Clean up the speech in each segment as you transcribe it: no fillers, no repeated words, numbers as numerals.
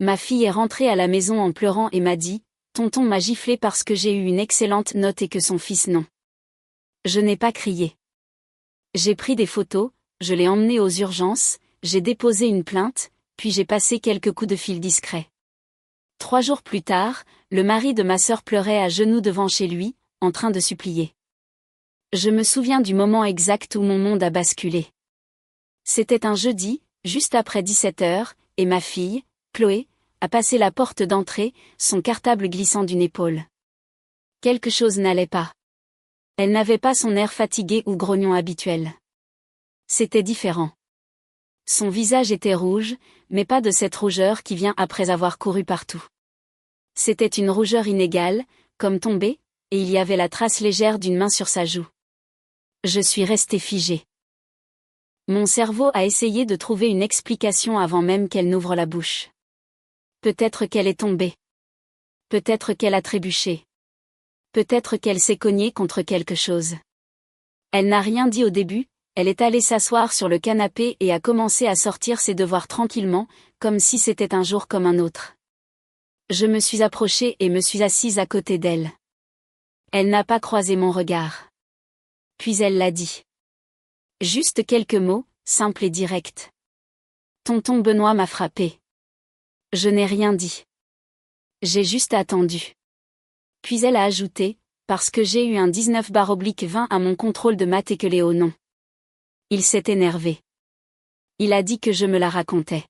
Ma fille est rentrée à la maison en pleurant et m'a dit, « Tonton m'a giflé parce que j'ai eu une excellente note et que son fils non. » Je n'ai pas crié. J'ai pris des photos, je l'ai emmené aux urgences, j'ai déposé une plainte, puis j'ai passé quelques coups de fil discrets. 3 jours plus tard, le mari de ma sœur pleurait à genoux devant chez lui, en train de supplier. Je me souviens du moment exact où mon monde a basculé. C'était un jeudi, juste après 17h, et ma fille, Chloé, a passé la porte d'entrée, son cartable glissant d'une épaule. Quelque chose n'allait pas. Elle n'avait pas son air fatigué ou grognon habituel. C'était différent. Son visage était rouge, mais pas de cette rougeur qui vient après avoir couru partout. C'était une rougeur inégale, comme tombée, et il y avait la trace légère d'une main sur sa joue. Je suis restée figée. Mon cerveau a essayé de trouver une explication avant même qu'elle n'ouvre la bouche. Peut-être qu'elle est tombée. Peut-être qu'elle a trébuché. Peut-être qu'elle s'est cognée contre quelque chose. Elle n'a rien dit au début, elle est allée s'asseoir sur le canapé et a commencé à sortir ses devoirs tranquillement, comme si c'était un jour comme un autre. Je me suis approchée et me suis assise à côté d'elle. Elle n'a pas croisé mon regard. Puis elle l'a dit. Juste quelques mots, simples et directs. Tonton Benoît m'a frappé. Je n'ai rien dit. J'ai juste attendu. Puis elle a ajouté, parce que j'ai eu un 19/20 à mon contrôle de maths et que Léo non. Il s'est énervé. Il a dit que je me la racontais.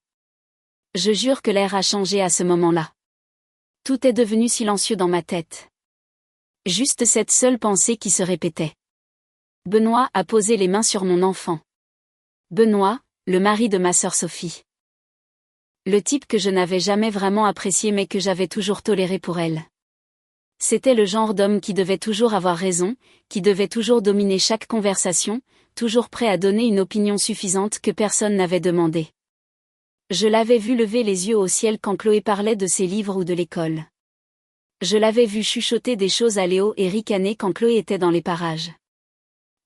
Je jure que l'air a changé à ce moment-là. Tout est devenu silencieux dans ma tête. Juste cette seule pensée qui se répétait. Benoît a posé les mains sur mon enfant. Benoît, le mari de ma sœur Sophie. Le type que je n'avais jamais vraiment apprécié mais que j'avais toujours toléré pour elle. C'était le genre d'homme qui devait toujours avoir raison, qui devait toujours dominer chaque conversation, toujours prêt à donner une opinion suffisante que personne n'avait demandé. Je l'avais vu lever les yeux au ciel quand Chloé parlait de ses livres ou de l'école. Je l'avais vu chuchoter des choses à Léo et ricaner quand Chloé était dans les parages.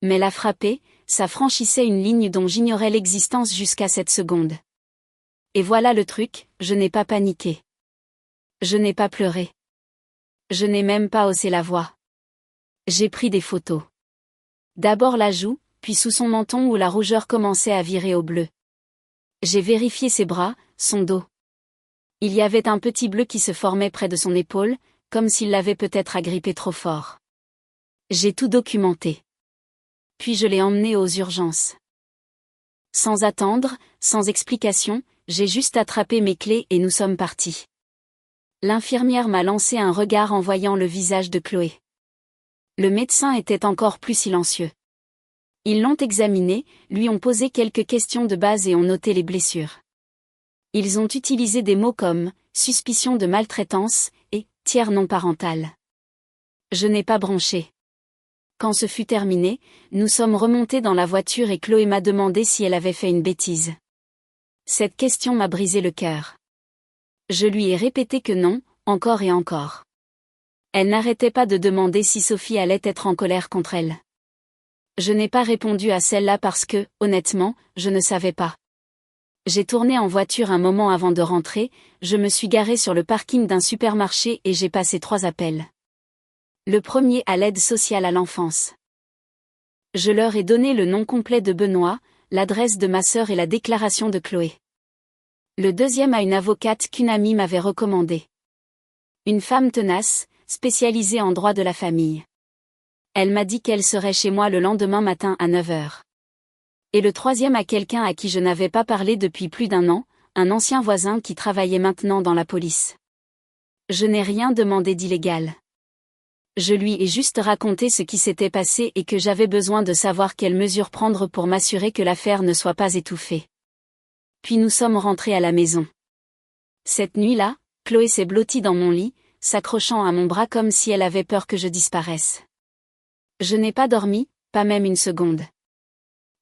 Mais la frapper, ça franchissait une ligne dont j'ignorais l'existence jusqu'à cette seconde. Et voilà le truc, je n'ai pas paniqué. Je n'ai pas pleuré. Je n'ai même pas haussé la voix. J'ai pris des photos. D'abord la joue, puis sous son menton où la rougeur commençait à virer au bleu. J'ai vérifié ses bras, son dos. Il y avait un petit bleu qui se formait près de son épaule, comme s'il l'avait peut-être agrippé trop fort. J'ai tout documenté. Puis je l'ai emmené aux urgences. Sans attendre, sans explication, j'ai juste attrapé mes clés et nous sommes partis. L'infirmière m'a lancé un regard en voyant le visage de Chloé. Le médecin était encore plus silencieux. Ils l'ont examiné, lui ont posé quelques questions de base et ont noté les blessures. Ils ont utilisé des mots comme « suspicion de maltraitance » et « tiers non parental ». Je n'ai pas bronché. Quand ce fut terminé, nous sommes remontés dans la voiture et Chloé m'a demandé si elle avait fait une bêtise. Cette question m'a brisé le cœur. Je lui ai répété que non, encore et encore. Elle n'arrêtait pas de demander si Sophie allait être en colère contre elle. Je n'ai pas répondu à celle-là parce que, honnêtement, je ne savais pas. J'ai tourné en voiture un moment avant de rentrer, je me suis garée sur le parking d'un supermarché et j'ai passé 3 appels. Le premier à l'aide sociale à l'enfance. Je leur ai donné le nom complet de Benoît, l'adresse de ma sœur et la déclaration de Chloé. Le deuxième à une avocate qu'une amie m'avait recommandée. Une femme tenace, spécialisée en droit de la famille. Elle m'a dit qu'elle serait chez moi le lendemain matin à 9h. Et le troisième à quelqu'un à qui je n'avais pas parlé depuis plus d'1 an, un ancien voisin qui travaillait maintenant dans la police. Je n'ai rien demandé d'illégal. Je lui ai juste raconté ce qui s'était passé et que j'avais besoin de savoir quelles mesures prendre pour m'assurer que l'affaire ne soit pas étouffée. Puis nous sommes rentrés à la maison. Cette nuit-là, Chloé s'est blottie dans mon lit, s'accrochant à mon bras comme si elle avait peur que je disparaisse. Je n'ai pas dormi, pas même une seconde.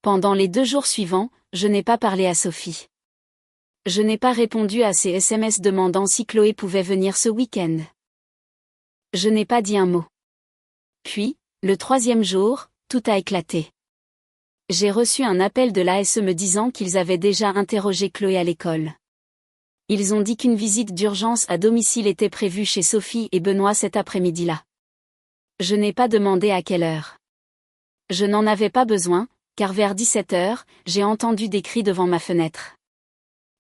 Pendant les 2 jours suivants, je n'ai pas parlé à Sophie. Je n'ai pas répondu à ses SMS demandant si Chloé pouvait venir ce week-end. Je n'ai pas dit un mot. Puis, le 3e jour, tout a éclaté. J'ai reçu un appel de l'ASE me disant qu'ils avaient déjà interrogé Chloé à l'école. Ils ont dit qu'une visite d'urgence à domicile était prévue chez Sophie et Benoît cet après-midi-là. Je n'ai pas demandé à quelle heure. Je n'en avais pas besoin, car vers 17h, j'ai entendu des cris devant ma fenêtre.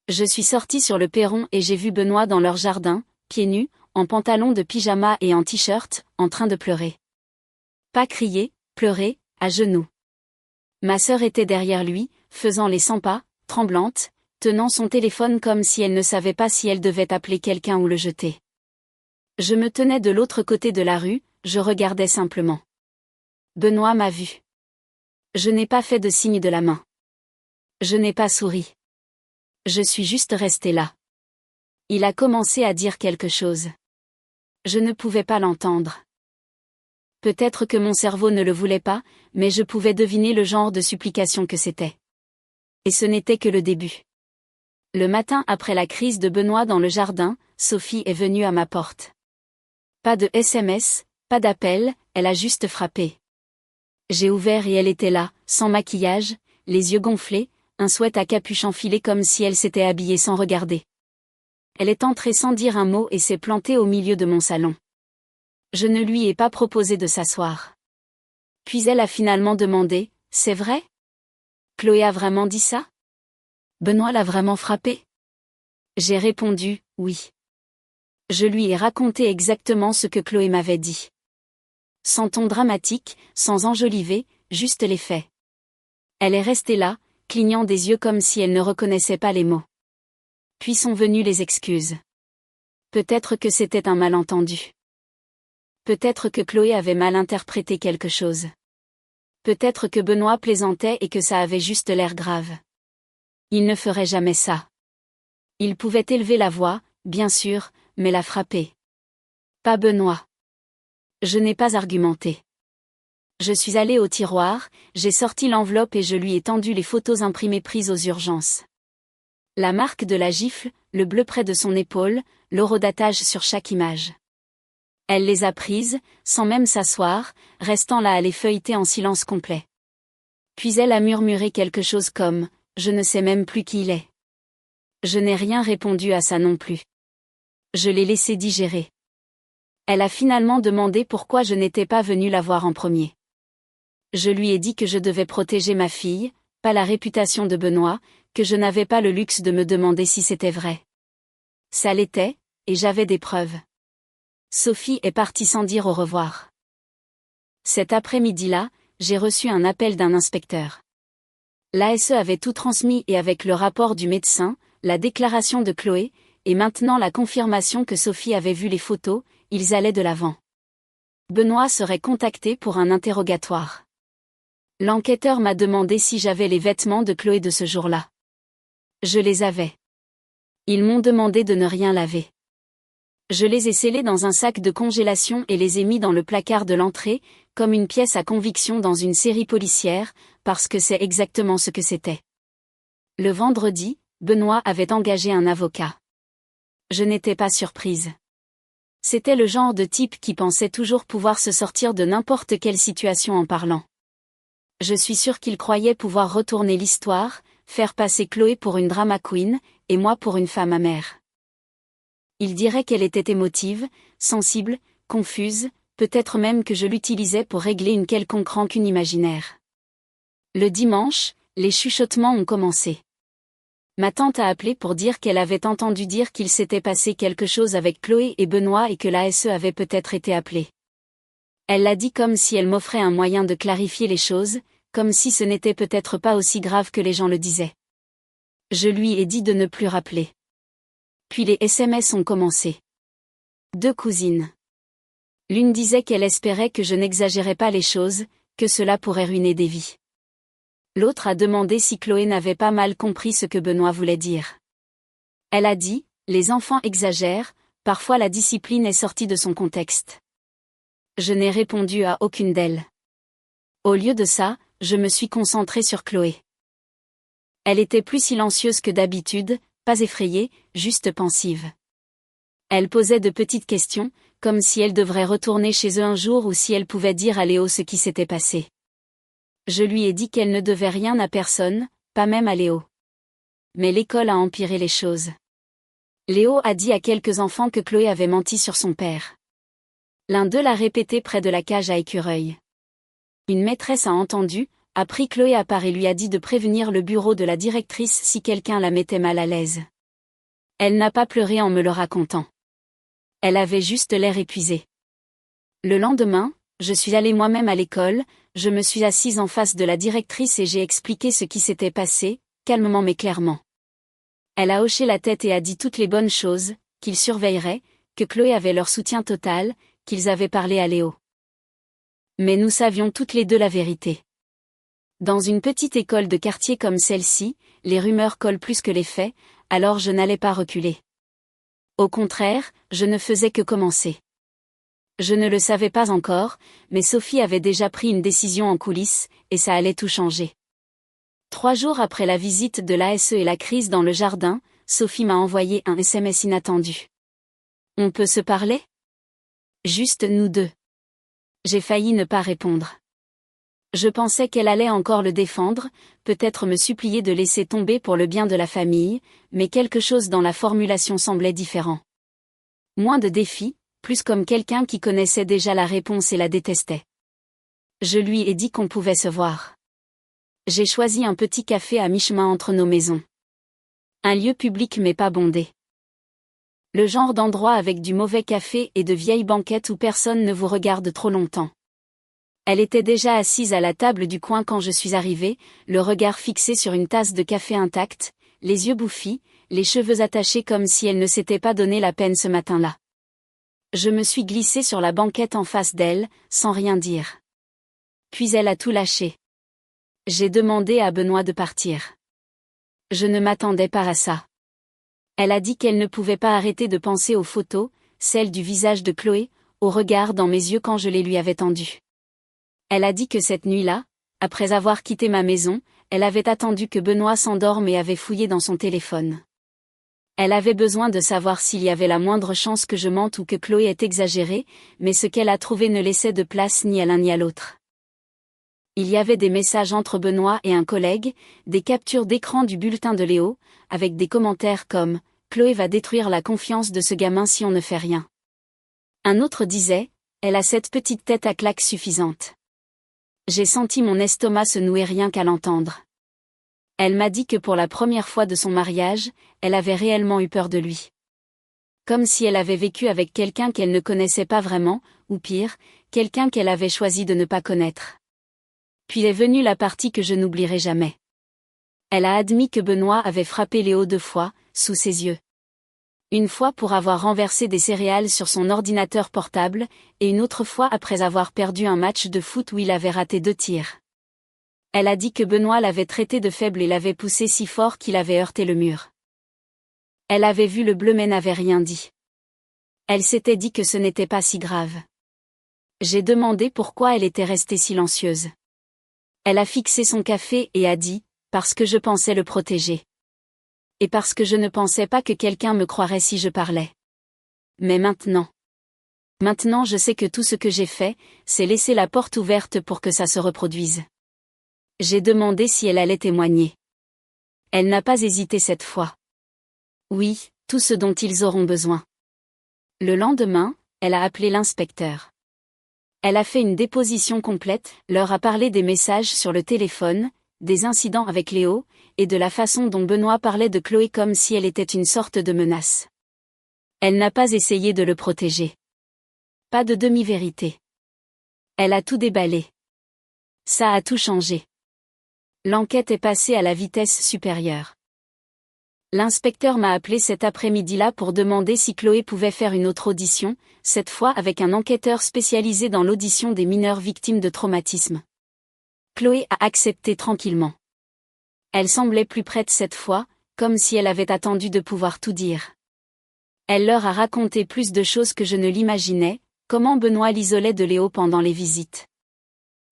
Je suis sortie sur le perron et j'ai vu Benoît dans leur jardin, pieds nus, en pantalon de pyjama et en t-shirt, en train de pleurer. Pas crier, pleurer, à genoux. Ma sœur était derrière lui, faisant les 100 pas, tremblante, tenant son téléphone comme si elle ne savait pas si elle devait appeler quelqu'un ou le jeter. Je me tenais de l'autre côté de la rue, je regardais simplement. Benoît m'a vu. Je n'ai pas fait de signe de la main. Je n'ai pas souri. Je suis juste restée là. Il a commencé à dire quelque chose. Je ne pouvais pas l'entendre. Peut-être que mon cerveau ne le voulait pas, mais je pouvais deviner le genre de supplication que c'était. Et ce n'était que le début. Le matin après la crise de Benoît dans le jardin, Sophie est venue à ma porte. Pas de SMS, pas d'appel, elle a juste frappé. J'ai ouvert et elle était là, sans maquillage, les yeux gonflés, un sweat à capuche enfilé comme si elle s'était habillée sans regarder. Elle est entrée sans dire un mot et s'est plantée au milieu de mon salon. Je ne lui ai pas proposé de s'asseoir. Puis elle a finalement demandé, « C'est vrai ? Chloé a vraiment dit ça ? Benoît l'a vraiment frappé ?» J'ai répondu, « Oui. » Je lui ai raconté exactement ce que Chloé m'avait dit. Sans ton dramatique, sans enjoliver, juste les faits. Elle est restée là, clignant des yeux comme si elle ne reconnaissait pas les mots. Puis sont venues les excuses. Peut-être que c'était un malentendu. Peut-être que Chloé avait mal interprété quelque chose. Peut-être que Benoît plaisantait et que ça avait juste l'air grave. Il ne ferait jamais ça. Il pouvait élever la voix, bien sûr, mais la frapper. Pas Benoît. Je n'ai pas argumenté. Je suis allée au tiroir, j'ai sorti l'enveloppe et je lui ai tendu les photos imprimées prises aux urgences. La marque de la gifle, le bleu près de son épaule, l'horodatage sur chaque image. Elle les a prises, sans même s'asseoir, restant là à les feuilleter en silence complet. Puis elle a murmuré quelque chose comme « Je ne sais même plus qui il est ». Je n'ai rien répondu à ça non plus. Je l'ai laissé digérer. Elle a finalement demandé pourquoi je n'étais pas venue la voir en premier. Je lui ai dit que je devais protéger ma fille, pas la réputation de Benoît, que je n'avais pas le luxe de me demander si c'était vrai. Ça l'était, et j'avais des preuves. Sophie est partie sans dire au revoir. Cet après-midi-là, j'ai reçu un appel d'un inspecteur. L'ASE avait tout transmis et avec le rapport du médecin, la déclaration de Chloé, et maintenant la confirmation que Sophie avait vu les photos, ils allaient de l'avant. Benoît serait contacté pour un interrogatoire. L'enquêteur m'a demandé si j'avais les vêtements de Chloé de ce jour-là. Je les avais. Ils m'ont demandé de ne rien laver. Je les ai scellés dans un sac de congélation et les ai mis dans le placard de l'entrée, comme une pièce à conviction dans une série policière, parce que c'est exactement ce que c'était. Le vendredi, Benoît avait engagé un avocat. Je n'étais pas surprise. C'était le genre de type qui pensait toujours pouvoir se sortir de n'importe quelle situation en parlant. Je suis sûre qu'il croyait pouvoir retourner l'histoire, faire passer Chloé pour une drama queen, et moi pour une femme amère. Il dirait qu'elle était émotive, sensible, confuse, peut-être même que je l'utilisais pour régler une quelconque rancune imaginaire. Le dimanche, les chuchotements ont commencé. Ma tante a appelé pour dire qu'elle avait entendu dire qu'il s'était passé quelque chose avec Chloé et Benoît et que l'ASE avait peut-être été appelée. Elle l'a dit comme si elle m'offrait un moyen de clarifier les choses, comme si ce n'était peut-être pas aussi grave que les gens le disaient. Je lui ai dit de ne plus rappeler. Puis les SMS ont commencé. 2 cousines. L'une disait qu'elle espérait que je n'exagérais pas les choses, que cela pourrait ruiner des vies. L'autre a demandé si Chloé n'avait pas mal compris ce que Benoît voulait dire. Elle a dit, les enfants exagèrent, parfois la discipline est sortie de son contexte. Je n'ai répondu à aucune d'elles. Au lieu de ça, je me suis concentrée sur Chloé. Elle était plus silencieuse que d'habitude, pas effrayée, juste pensive. Elle posait de petites questions, comme si elle devrait retourner chez eux un jour ou si elle pouvait dire à Léo ce qui s'était passé. Je lui ai dit qu'elle ne devait rien à personne, pas même à Léo. Mais l'école a empiré les choses. Léo a dit à quelques enfants que Chloé avait menti sur son père. L'un d'eux l'a répété près de la cage à écureuils. Une maîtresse a entendu, a pris Chloé à part et lui a dit de prévenir le bureau de la directrice si quelqu'un la mettait mal à l'aise. Elle n'a pas pleuré en me le racontant. Elle avait juste l'air épuisée. Le lendemain, je suis allée moi-même à l'école, je me suis assise en face de la directrice et j'ai expliqué ce qui s'était passé, calmement mais clairement. Elle a hoché la tête et a dit toutes les bonnes choses, qu'ils surveilleraient, que Chloé avait leur soutien total, qu'ils avaient parlé à Léo. Mais nous savions toutes les deux la vérité. Dans une petite école de quartier comme celle-ci, les rumeurs collent plus que les faits, alors je n'allais pas reculer. Au contraire, je ne faisais que commencer. Je ne le savais pas encore, mais Sophie avait déjà pris une décision en coulisses, et ça allait tout changer. 3 jours après la visite de l'ASE et la crise dans le jardin, Sophie m'a envoyé un SMS inattendu. On peut se parler ? Juste nous deux. J'ai failli ne pas répondre. Je pensais qu'elle allait encore le défendre, peut-être me supplier de laisser tomber pour le bien de la famille, mais quelque chose dans la formulation semblait différent. Moins de défi, plus comme quelqu'un qui connaissait déjà la réponse et la détestait. Je lui ai dit qu'on pouvait se voir. J'ai choisi un petit café à mi-chemin entre nos maisons. Un lieu public mais pas bondé. Le genre d'endroit avec du mauvais café et de vieilles banquettes où personne ne vous regarde trop longtemps. Elle était déjà assise à la table du coin quand je suis arrivée, le regard fixé sur une tasse de café intacte, les yeux bouffis, les cheveux attachés comme si elle ne s'était pas donné la peine ce matin-là. Je me suis glissée sur la banquette en face d'elle, sans rien dire. Puis elle a tout lâché. J'ai demandé à Benoît de partir. Je ne m'attendais pas à ça. Elle a dit qu'elle ne pouvait pas arrêter de penser aux photos, celles du visage de Chloé, au regard dans mes yeux quand je les lui avais tendues. Elle a dit que cette nuit-là, après avoir quitté ma maison, elle avait attendu que Benoît s'endorme et avait fouillé dans son téléphone. Elle avait besoin de savoir s'il y avait la moindre chance que je mente ou que Chloé ait exagéré, mais ce qu'elle a trouvé ne laissait de place ni à l'un ni à l'autre. Il y avait des messages entre Benoît et un collègue, des captures d'écran du bulletin de Léo, avec des commentaires comme « Chloé va détruire la confiance de ce gamin si on ne fait rien ». Un autre disait « Elle a cette petite tête à claque suffisante ». J'ai senti mon estomac se nouer rien qu'à l'entendre. Elle m'a dit que pour la première fois de son mariage, elle avait réellement eu peur de lui. Comme si elle avait vécu avec quelqu'un qu'elle ne connaissait pas vraiment, ou pire, quelqu'un qu'elle avait choisi de ne pas connaître. Puis est venue la partie que je n'oublierai jamais. Elle a admis que Benoît avait frappé Léo 2 fois, sous ses yeux. Une fois pour avoir renversé des céréales sur son ordinateur portable, et une autre fois après avoir perdu un match de foot où il avait raté 2 tirs. Elle a dit que Benoît l'avait traité de faible et l'avait poussé si fort qu'il avait heurté le mur. Elle avait vu le bleu mais n'avait rien dit. Elle s'était dit que ce n'était pas si grave. J'ai demandé pourquoi elle était restée silencieuse. Elle a fixé son café et a dit « parce que je pensais le protéger. Et parce que je ne pensais pas que quelqu'un me croirait si je parlais. Mais maintenant je sais que tout ce que j'ai fait, c'est laisser la porte ouverte pour que ça se reproduise. » J'ai demandé si elle allait témoigner. Elle n'a pas hésité cette fois. Oui, tout ce dont ils auront besoin. Le lendemain, elle a appelé l'inspecteur. Elle a fait une déposition complète, leur a parlé des messages sur le téléphone, des incidents avec Léo, et de la façon dont Benoît parlait de Chloé comme si elle était une sorte de menace. Elle n'a pas essayé de le protéger. Pas de demi-vérité. Elle a tout déballé. Ça a tout changé. L'enquête est passée à la vitesse supérieure. L'inspecteur m'a appelé cet après-midi-là pour demander si Chloé pouvait faire une autre audition, cette fois avec un enquêteur spécialisé dans l'audition des mineurs victimes de traumatisme. Chloé a accepté tranquillement. Elle semblait plus prête cette fois, comme si elle avait attendu de pouvoir tout dire. Elle leur a raconté plus de choses que je ne l'imaginais, comment Benoît l'isolait de Léo pendant les visites.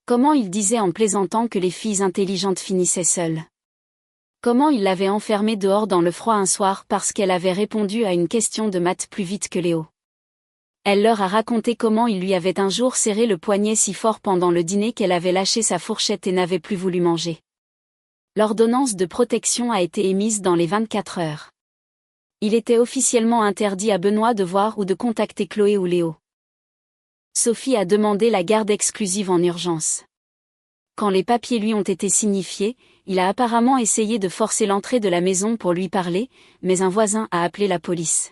Comment il disait en plaisantant que les filles intelligentes finissaient seules. Comment il l'avait enfermée dehors dans le froid un soir parce qu'elle avait répondu à une question de maths plus vite que Léo. Elle leur a raconté comment il lui avait un jour serré le poignet si fort pendant le dîner qu'elle avait lâché sa fourchette et n'avait plus voulu manger. L'ordonnance de protection a été émise dans les 24 heures. Il était officiellement interdit à Benoît de voir ou de contacter Chloé ou Léo. Sophie a demandé la garde exclusive en urgence. Quand les papiers lui ont été signifiés, il a apparemment essayé de forcer l'entrée de la maison pour lui parler, mais un voisin a appelé la police.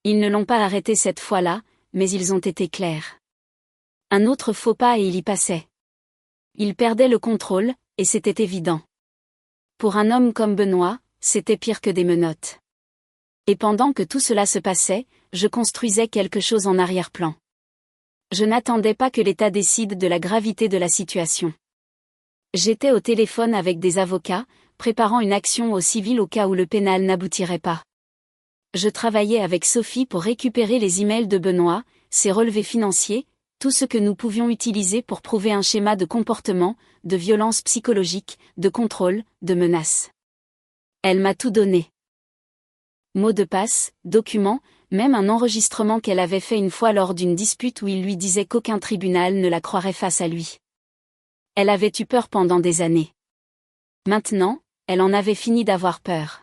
Ils ne l'ont pas arrêté cette fois-là, mais ils ont été clairs. Un autre faux pas et il y passait. Il perdait le contrôle, et c'était évident. Pour un homme comme Benoît, c'était pire que des menottes. Et pendant que tout cela se passait, je construisais quelque chose en arrière-plan. Je n'attendais pas que l'État décide de la gravité de la situation. J'étais au téléphone avec des avocats, préparant une action au civil au cas où le pénal n'aboutirait pas. Je travaillais avec Sophie pour récupérer les emails de Benoît, ses relevés financiers, tout ce que nous pouvions utiliser pour prouver un schéma de comportement, de violence psychologique, de contrôle, de menace. Elle m'a tout donné. Mots de passe, documents, même un enregistrement qu'elle avait fait une fois lors d'une dispute où il lui disait qu'aucun tribunal ne la croirait face à lui. Elle avait eu peur pendant des années. Maintenant, elle en avait fini d'avoir peur.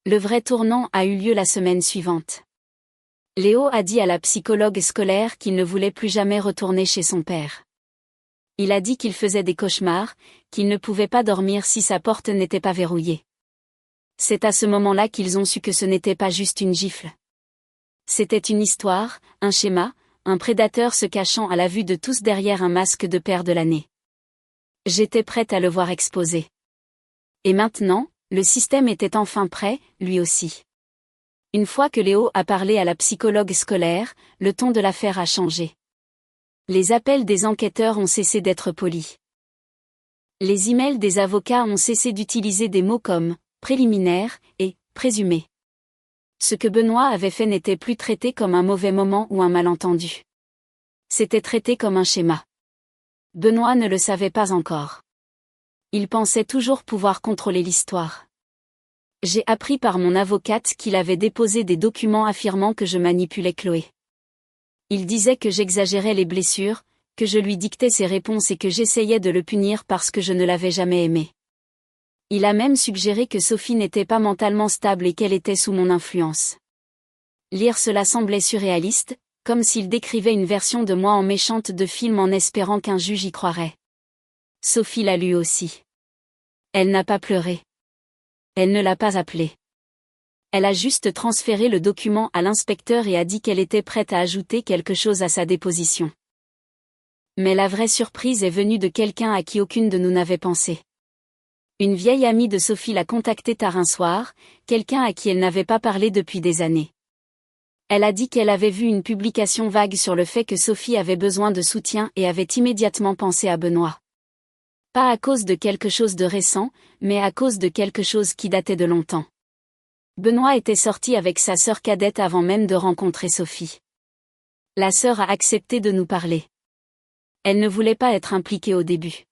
Le vrai tournant a eu lieu la semaine suivante. Léo a dit à la psychologue scolaire qu'il ne voulait plus jamais retourner chez son père. Il a dit qu'il faisait des cauchemars, qu'il ne pouvait pas dormir si sa porte n'était pas verrouillée. C'est à ce moment-là qu'ils ont su que ce n'était pas juste une gifle. C'était une histoire, un schéma, un prédateur se cachant à la vue de tous derrière un masque de père de l'année. J'étais prête à le voir exposé. Et maintenant, le système était enfin prêt, lui aussi. Une fois que Léo a parlé à la psychologue scolaire, le ton de l'affaire a changé. Les appels des enquêteurs ont cessé d'être polis. Les emails des avocats ont cessé d'utiliser des mots comme « préliminaire » et « présumé ». Ce que Benoît avait fait n'était plus traité comme un mauvais moment ou un malentendu. C'était traité comme un schéma. Benoît ne le savait pas encore. Il pensait toujours pouvoir contrôler l'histoire. J'ai appris par mon avocate qu'il avait déposé des documents affirmant que je manipulais Chloé. Il disait que j'exagérais les blessures, que je lui dictais ses réponses et que j'essayais de le punir parce que je ne l'avais jamais aimé. Il a même suggéré que Sophie n'était pas mentalement stable et qu'elle était sous mon influence. Lire cela semblait surréaliste, comme s'il décrivait une version de moi en méchante de film en espérant qu'un juge y croirait. Sophie l'a lu aussi. Elle n'a pas pleuré. Elle ne l'a pas appelé. Elle a juste transféré le document à l'inspecteur et a dit qu'elle était prête à ajouter quelque chose à sa déposition. Mais la vraie surprise est venue de quelqu'un à qui aucune de nous n'avait pensé. Une vieille amie de Sophie l'a contactée tard un soir, quelqu'un à qui elle n'avait pas parlé depuis des années. Elle a dit qu'elle avait vu une publication vague sur le fait que Sophie avait besoin de soutien et avait immédiatement pensé à Benoît. Pas à cause de quelque chose de récent, mais à cause de quelque chose qui datait de longtemps. Benoît était sorti avec sa sœur cadette avant même de rencontrer Sophie. La sœur a accepté de nous parler. Elle ne voulait pas être impliquée au début.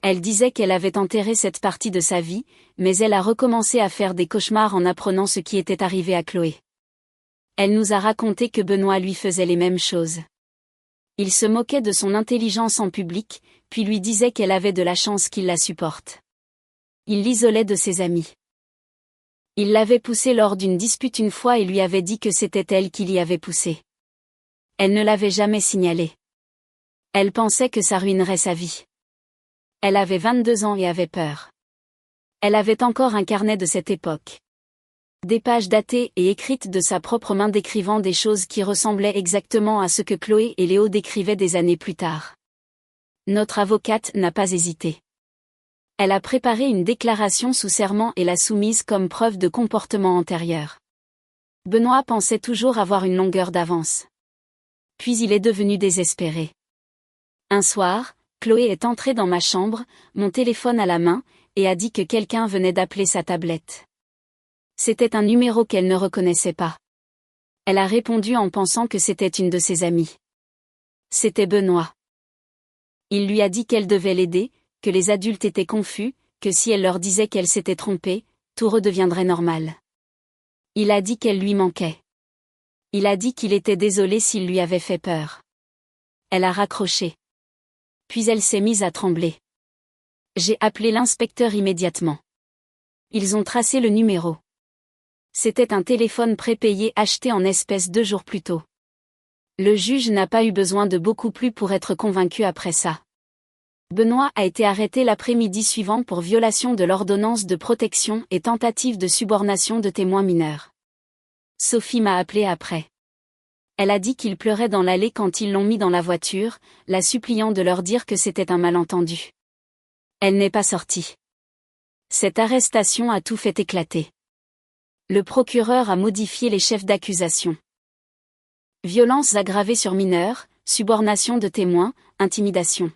Elle disait qu'elle avait enterré cette partie de sa vie, mais elle a recommencé à faire des cauchemars en apprenant ce qui était arrivé à Chloé. Elle nous a raconté que Benoît lui faisait les mêmes choses. Il se moquait de son intelligence en public, puis lui disait qu'elle avait de la chance qu'il la supporte. Il l'isolait de ses amis. Il l'avait poussée lors d'une dispute une fois et lui avait dit que c'était elle qui l'y avait poussée. Elle ne l'avait jamais signalé. Elle pensait que ça ruinerait sa vie. Elle avait 22 ans et avait peur. Elle avait encore un carnet de cette époque. Des pages datées et écrites de sa propre main décrivant des choses qui ressemblaient exactement à ce que Chloé et Léo décrivaient des années plus tard. Notre avocate n'a pas hésité. Elle a préparé une déclaration sous serment et l'a soumise comme preuve de comportement antérieur. Benoît pensait toujours avoir une longueur d'avance. Puis il est devenu désespéré. Un soir, Chloé est entrée dans ma chambre, mon téléphone à la main, et a dit que quelqu'un venait d'appeler sa tablette. C'était un numéro qu'elle ne reconnaissait pas. Elle a répondu en pensant que c'était une de ses amies. C'était Benoît. Il lui a dit qu'elle devait l'aider, que les adultes étaient confus, que si elle leur disait qu'elle s'était trompée, tout redeviendrait normal. Il a dit qu'elle lui manquait. Il a dit qu'il était désolé s'il lui avait fait peur. Elle a raccroché. Puis elle s'est mise à trembler. J'ai appelé l'inspecteur immédiatement. Ils ont tracé le numéro. C'était un téléphone prépayé acheté en espèces 2 jours plus tôt. Le juge n'a pas eu besoin de beaucoup plus pour être convaincu après ça. Benoît a été arrêté l'après-midi suivant pour violation de l'ordonnance de protection et tentative de subornation de témoins mineurs. Sophie m'a appelé après. Elle a dit qu'il pleurait dans l'allée quand ils l'ont mis dans la voiture, la suppliant de leur dire que c'était un malentendu. Elle n'est pas sortie. Cette arrestation a tout fait éclater. Le procureur a modifié les chefs d'accusation. Violences aggravées sur mineurs, subornation de témoins, intimidation.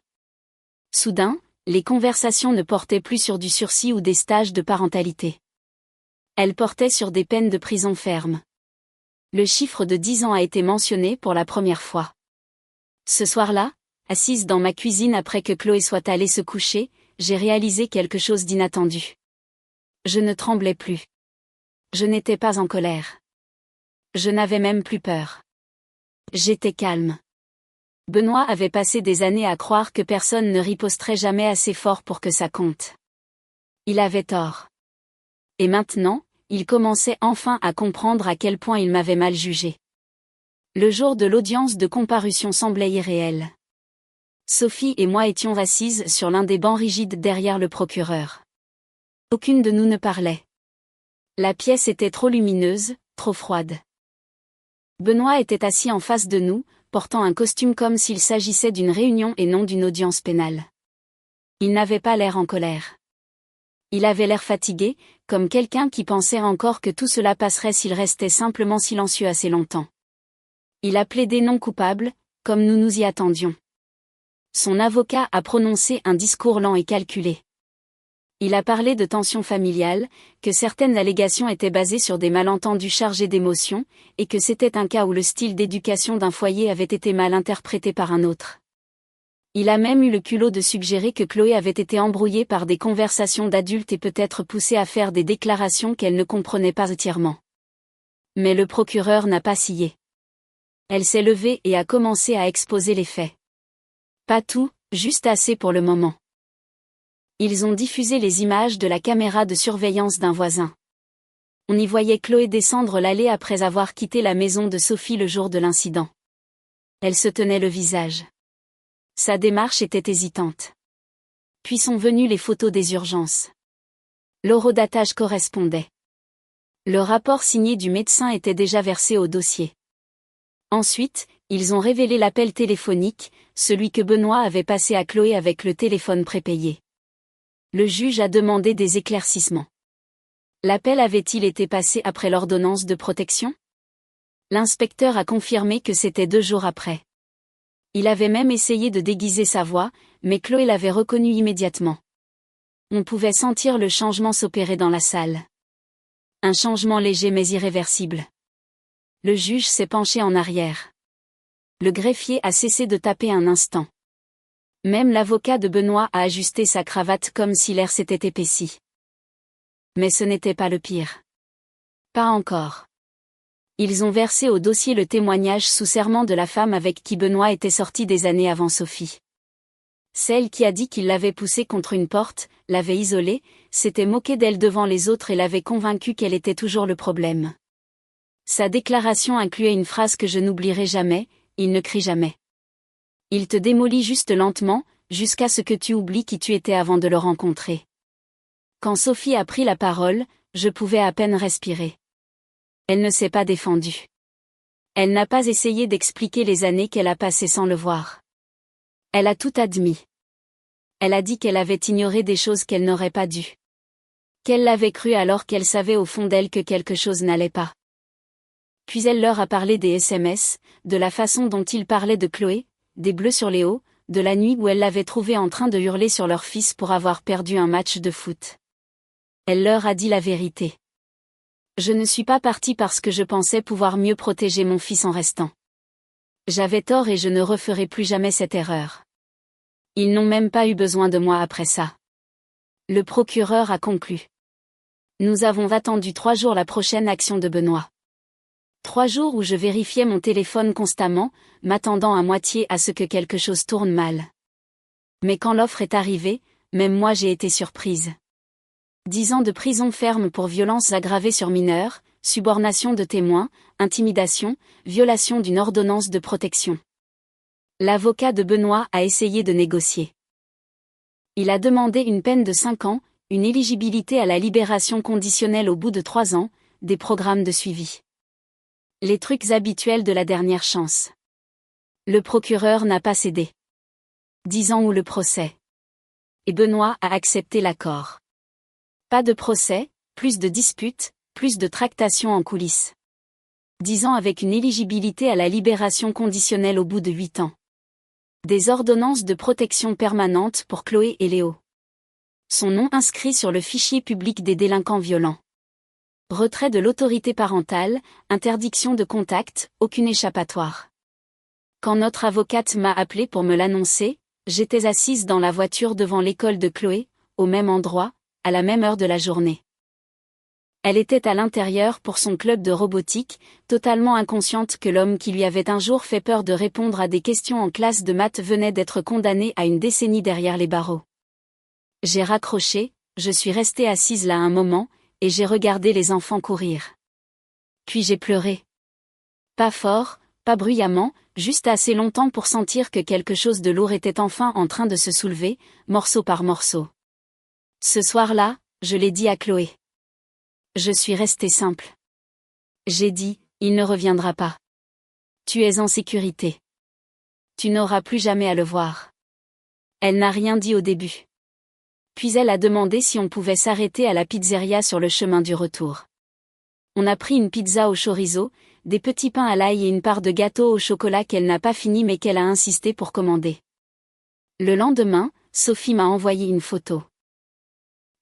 Soudain, les conversations ne portaient plus sur du sursis ou des stages de parentalité. Elles portaient sur des peines de prison ferme. Le chiffre de 10 ans a été mentionné pour la première fois. Ce soir-là, assise dans ma cuisine après que Chloé soit allée se coucher, j'ai réalisé quelque chose d'inattendu. Je ne tremblais plus. Je n'étais pas en colère. Je n'avais même plus peur. J'étais calme. Benoît avait passé des années à croire que personne ne riposterait jamais assez fort pour que ça compte. Il avait tort. Et maintenant, il commençait enfin à comprendre à quel point il m'avait mal jugé. Le jour de l'audience de comparution semblait irréel. Sophie et moi étions assises sur l'un des bancs rigides derrière le procureur. Aucune de nous ne parlait. La pièce était trop lumineuse, trop froide. Benoît était assis en face de nous, portant un costume comme s'il s'agissait d'une réunion et non d'une audience pénale. Il n'avait pas l'air en colère. Il avait l'air fatigué, comme quelqu'un qui pensait encore que tout cela passerait s'il restait simplement silencieux assez longtemps. Il a plaidé non coupable, comme nous nous y attendions. Son avocat a prononcé un discours lent et calculé. Il a parlé de tensions familiales, que certaines allégations étaient basées sur des malentendus chargés d'émotions, et que c'était un cas où le style d'éducation d'un foyer avait été mal interprété par un autre. Il a même eu le culot de suggérer que Chloé avait été embrouillée par des conversations d'adultes et peut-être poussée à faire des déclarations qu'elle ne comprenait pas entièrement. Mais le procureur n'a pas scié. Elle s'est levée et a commencé à exposer les faits. Pas tout, juste assez pour le moment. Ils ont diffusé les images de la caméra de surveillance d'un voisin. On y voyait Chloé descendre l'allée après avoir quitté la maison de Sophie le jour de l'incident. Elle se tenait le visage. Sa démarche était hésitante. Puis sont venues les photos des urgences. L'horodatage correspondait. Le rapport signé du médecin était déjà versé au dossier. Ensuite, ils ont révélé l'appel téléphonique, celui que Benoît avait passé à Chloé avec le téléphone prépayé. Le juge a demandé des éclaircissements. L'appel avait-il été passé après l'ordonnance de protection? L'inspecteur a confirmé que c'était 2 jours après. Il avait même essayé de déguiser sa voix, mais Chloé l'avait reconnu immédiatement. On pouvait sentir le changement s'opérer dans la salle. Un changement léger mais irréversible. Le juge s'est penché en arrière. Le greffier a cessé de taper un instant. Même l'avocat de Benoît a ajusté sa cravate comme si l'air s'était épaissi. Mais ce n'était pas le pire. Pas encore. Ils ont versé au dossier le témoignage sous serment de la femme avec qui Benoît était sorti des années avant Sophie. Celle qui a dit qu'il l'avait poussée contre une porte, l'avait isolée, s'était moquée d'elle devant les autres et l'avait convaincue qu'elle était toujours le problème. Sa déclaration incluait une phrase que je n'oublierai jamais, il ne crie jamais. Il te démolit juste lentement, jusqu'à ce que tu oublies qui tu étais avant de le rencontrer. Quand Sophie a pris la parole, je pouvais à peine respirer. Elle ne s'est pas défendue. Elle n'a pas essayé d'expliquer les années qu'elle a passées sans le voir. Elle a tout admis. Elle a dit qu'elle avait ignoré des choses qu'elle n'aurait pas dû. Qu'elle l'avait cru alors qu'elle savait au fond d'elle que quelque chose n'allait pas. Puis elle leur a parlé des SMS, de la façon dont il parlait de Chloé, des bleus sur les hauts, de la nuit où elle l'avait trouvé en train de hurler sur leur fils pour avoir perdu un match de foot. Elle leur a dit la vérité. Je ne suis pas partie parce que je pensais pouvoir mieux protéger mon fils en restant. J'avais tort et je ne referai plus jamais cette erreur. Ils n'ont même pas eu besoin de moi après ça. Le procureur a conclu. Nous avons attendu 3 jours la prochaine action de Benoît. 3 jours où je vérifiais mon téléphone constamment, m'attendant à moitié à ce que quelque chose tourne mal. Mais quand l'offre est arrivée, même moi j'ai été surprise. 10 ans de prison ferme pour violences aggravées sur mineurs, subornation de témoins, intimidation, violation d'une ordonnance de protection. L'avocat de Benoît a essayé de négocier. Il a demandé une peine de 5 ans, une éligibilité à la libération conditionnelle au bout de 3 ans, des programmes de suivi. Les trucs habituels de la dernière chance. Le procureur n'a pas cédé. 10 ans ou le procès. Et Benoît a accepté l'accord. Pas de procès, plus de disputes, plus de tractations en coulisses. 10 ans avec une éligibilité à la libération conditionnelle au bout de 8 ans. Des ordonnances de protection permanente pour Chloé et Léo. Son nom inscrit sur le fichier public des délinquants violents. Retrait de l'autorité parentale, interdiction de contact, aucune échappatoire. Quand notre avocate m'a appelé pour me l'annoncer, j'étais assise dans la voiture devant l'école de Chloé, au même endroit, à la même heure de la journée. Elle était à l'intérieur pour son club de robotique, totalement inconsciente que l'homme qui lui avait un jour fait peur de répondre à des questions en classe de maths venait d'être condamné à une décennie derrière les barreaux. J'ai raccroché, je suis restée assise là un moment, et j'ai regardé les enfants courir. Puis j'ai pleuré. Pas fort, pas bruyamment, juste assez longtemps pour sentir que quelque chose de lourd était enfin en train de se soulever, morceau par morceau. Ce soir-là, je l'ai dit à Chloé. Je suis restée simple. J'ai dit, il ne reviendra pas. Tu es en sécurité. Tu n'auras plus jamais à le voir. Elle n'a rien dit au début. Puis elle a demandé si on pouvait s'arrêter à la pizzeria sur le chemin du retour. On a pris une pizza au chorizo, des petits pains à l'ail et une part de gâteau au chocolat qu'elle n'a pas fini mais qu'elle a insisté pour commander. Le lendemain, Sophie m'a envoyé une photo.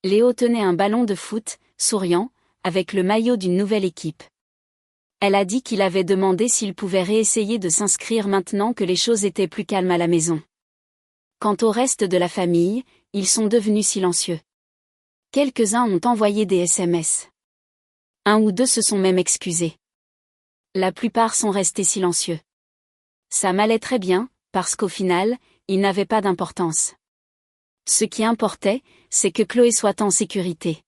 Léo tenait un ballon de foot, souriant, avec le maillot d'une nouvelle équipe. Elle a dit qu'il avait demandé s'il pouvait réessayer de s'inscrire maintenant que les choses étaient plus calmes à la maison. Quant au reste de la famille, ils sont devenus silencieux. Quelques-uns ont envoyé des SMS. 1 ou 2 se sont même excusés. La plupart sont restés silencieux. Ça m'allait très bien, parce qu'au final, ils n'avaient pas d'importance. Ce qui importait, c'est que Chloé soit en sécurité.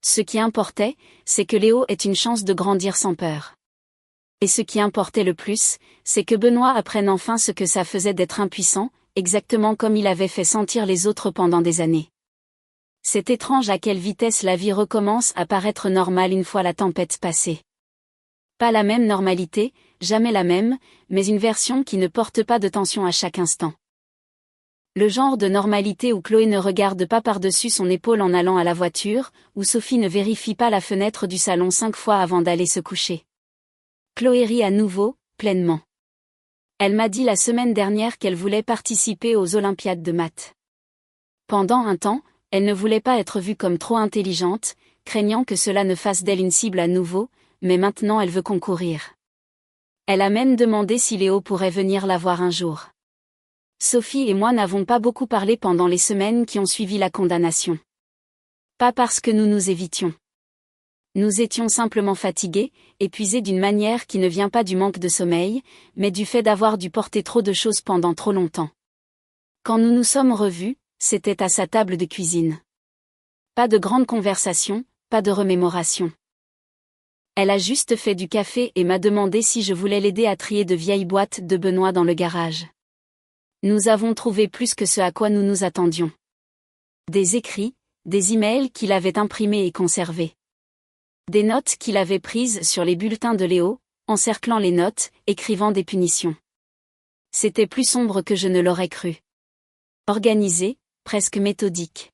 Ce qui importait, c'est que Léo ait une chance de grandir sans peur. Et ce qui importait le plus, c'est que Benoît apprenne enfin ce que ça faisait d'être impuissant, exactement comme il avait fait sentir les autres pendant des années. C'est étrange à quelle vitesse la vie recommence à paraître normale une fois la tempête passée. Pas la même normalité, jamais la même, mais une version qui ne porte pas de tension à chaque instant. Le genre de normalité où Chloé ne regarde pas par-dessus son épaule en allant à la voiture, où Sophie ne vérifie pas la fenêtre du salon 5 fois avant d'aller se coucher. Chloé rit à nouveau, pleinement. Elle m'a dit la semaine dernière qu'elle voulait participer aux Olympiades de maths. Pendant un temps, elle ne voulait pas être vue comme trop intelligente, craignant que cela ne fasse d'elle une cible à nouveau, mais maintenant elle veut concourir. Elle a même demandé si Léo pourrait venir la voir un jour. Sophie et moi n'avons pas beaucoup parlé pendant les semaines qui ont suivi la condamnation. Pas parce que nous nous évitions. Nous étions simplement fatigués, épuisés d'une manière qui ne vient pas du manque de sommeil, mais du fait d'avoir dû porter trop de choses pendant trop longtemps. Quand nous nous sommes revus, c'était à sa table de cuisine. Pas de grandes conversations, pas de remémoration. Elle a juste fait du café et m'a demandé si je voulais l'aider à trier de vieilles boîtes de Benoît dans le garage. Nous avons trouvé plus que ce à quoi nous nous attendions. Des écrits, des emails qu'il avait imprimés et conservés. Des notes qu'il avait prises sur les bulletins de Léo, encerclant les notes, écrivant des punitions. C'était plus sombre que je ne l'aurais cru. Organisé, presque méthodique.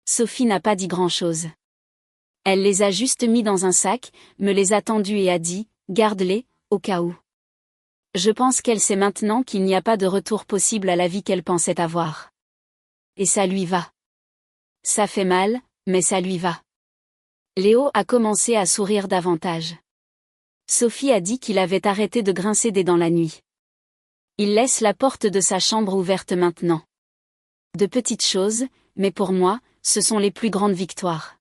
Sophie n'a pas dit grand-chose. Elle les a juste mis dans un sac, me les a tendus et a dit, garde-les, au cas où. Je pense qu'elle sait maintenant qu'il n'y a pas de retour possible à la vie qu'elle pensait avoir. Et ça lui va. Ça fait mal, mais ça lui va. Léo a commencé à sourire davantage. Sophie a dit qu'il avait arrêté de grincer des dents la nuit. Il laisse la porte de sa chambre ouverte maintenant. De petites choses, mais pour moi, ce sont les plus grandes victoires.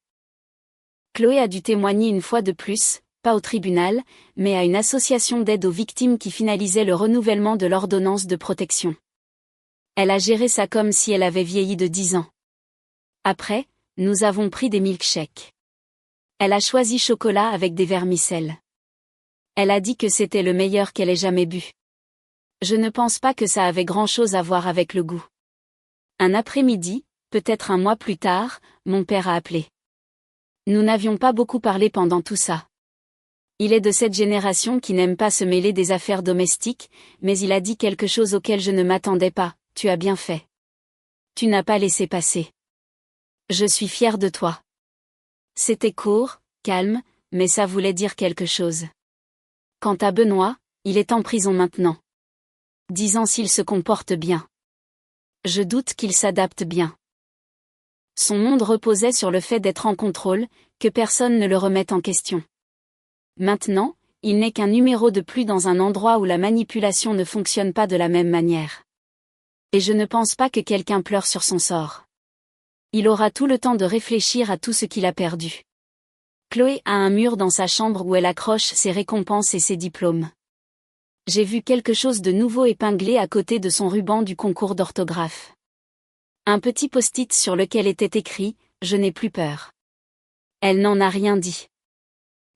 Chloé a dû témoigner une fois de plus, pas au tribunal, mais à une association d'aide aux victimes qui finalisait le renouvellement de l'ordonnance de protection. Elle a géré ça comme si elle avait vieilli de 10 ans. Après, nous avons pris des milkshakes. Elle a choisi chocolat avec des vermicelles. Elle a dit que c'était le meilleur qu'elle ait jamais bu. Je ne pense pas que ça avait grand-chose à voir avec le goût. Un après-midi, peut-être un mois plus tard, mon père a appelé. Nous n'avions pas beaucoup parlé pendant tout ça. Il est de cette génération qui n'aime pas se mêler des affaires domestiques, mais il a dit quelque chose auquel je ne m'attendais pas. Tu as bien fait. Tu n'as pas laissé passer. Je suis fière de toi. C'était court, calme, mais ça voulait dire quelque chose. Quant à Benoît, il est en prison maintenant. 10 ans s'il se comporte bien. Je doute qu'il s'adapte bien. Son monde reposait sur le fait d'être en contrôle, que personne ne le remette en question. Maintenant, il n'est qu'un numéro de plus dans un endroit où la manipulation ne fonctionne pas de la même manière. Et je ne pense pas que quelqu'un pleure sur son sort. Il aura tout le temps de réfléchir à tout ce qu'il a perdu. Chloé a un mur dans sa chambre où elle accroche ses récompenses et ses diplômes. J'ai vu quelque chose de nouveau épinglé à côté de son ruban du concours d'orthographe. Un petit post-it sur lequel était écrit « Je n'ai plus peur ». Elle n'en a rien dit.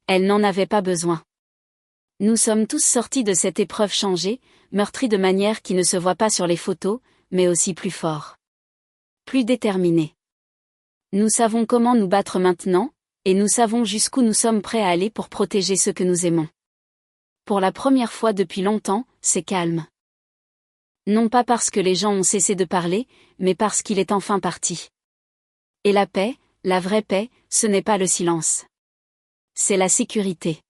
Elle n'en avait pas besoin. Nous sommes tous sortis de cette épreuve changés, meurtris de manière qui ne se voit pas sur les photos, mais aussi plus forts. Plus déterminés. Nous savons comment nous battre maintenant, et nous savons jusqu'où nous sommes prêts à aller pour protéger ceux que nous aimons. Pour la première fois depuis longtemps, c'est calme. Non pas parce que les gens ont cessé de parler, mais parce qu'il est enfin parti. Et la paix, la vraie paix, ce n'est pas le silence. C'est la sécurité.